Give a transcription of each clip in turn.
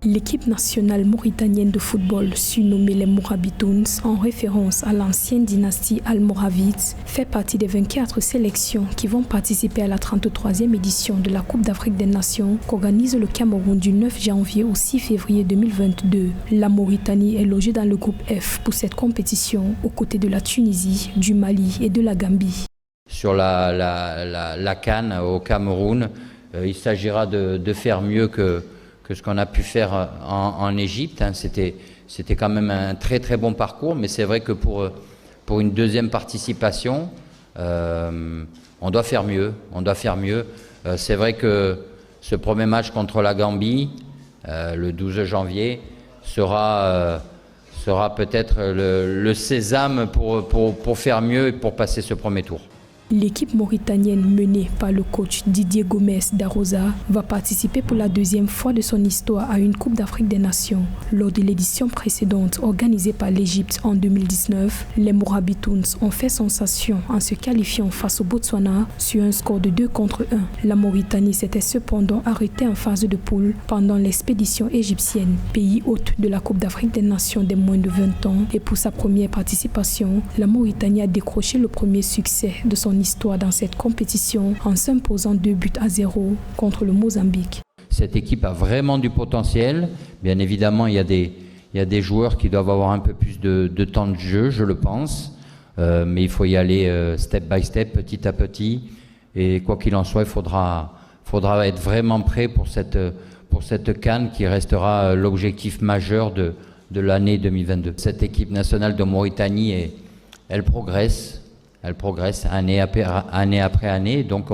L'équipe nationale mauritanienne de football, surnommée les Mourabitoons, en référence à l'ancienne dynastie almoravides, fait partie des 24 sélections qui vont participer à la 33e édition de la Coupe d'Afrique des Nations qu'organise le Cameroun du 9 janvier au 6 février 2022. La Mauritanie est logée dans le groupe F pour cette compétition, aux côtés de la Tunisie, du Mali et de la Gambie. Sur la CAN au Cameroun, il s'agira de faire mieux que ce qu'on a pu faire en Égypte. C'était quand même un très très bon parcours, mais c'est vrai que pour une deuxième participation, on doit faire mieux. C'est vrai que ce premier match contre la Gambie, le 12 janvier, sera peut-être le sésame pour faire mieux et pour passer ce premier tour. L'équipe mauritanienne menée par le coach Didier Gomes d'Arosa va participer pour la deuxième fois de son histoire à une Coupe d'Afrique des Nations. Lors de l'édition précédente organisée par l'Égypte en 2019, les Mourabitoons ont fait sensation en se qualifiant face au Botswana sur un score de 2-1. La Mauritanie s'était cependant arrêtée en phase de poule pendant l'expédition égyptienne, pays hôte de la Coupe d'Afrique des Nations des moins de 20 ans. Et pour sa première participation, la Mauritanie a décroché le premier succès de son histoire dans cette compétition en s'imposant 2-0 contre le Mozambique. Cette équipe a vraiment du potentiel. Bien évidemment, il y a des joueurs qui doivent avoir un peu plus de temps de jeu, je le pense. Mais il faut y aller step by step, petit à petit. Et quoi qu'il en soit, il faudra être vraiment prêt pour cette CAN qui restera l'objectif majeur de l'année 2022. Cette équipe nationale de Mauritanie, elle progresse année après année, donc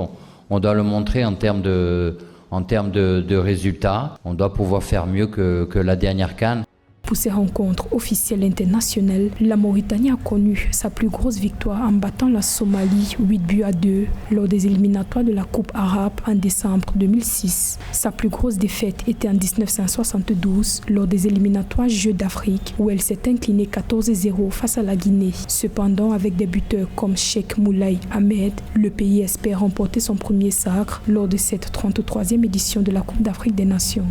on doit le montrer en termes de résultats. On doit pouvoir faire mieux que la dernière CAN. Pour ces rencontres officielles internationales, la Mauritanie a connu sa plus grosse victoire en battant la Somalie 8-2 lors des éliminatoires de la Coupe arabe en décembre 2006. Sa plus grosse défaite était en 1972 lors des éliminatoires Jeux d'Afrique où elle s'est inclinée 14-0 face à la Guinée. Cependant, avec des buteurs comme Cheikh Moulay Ahmed, le pays espère remporter son premier sacre lors de cette 33e édition de la Coupe d'Afrique des Nations.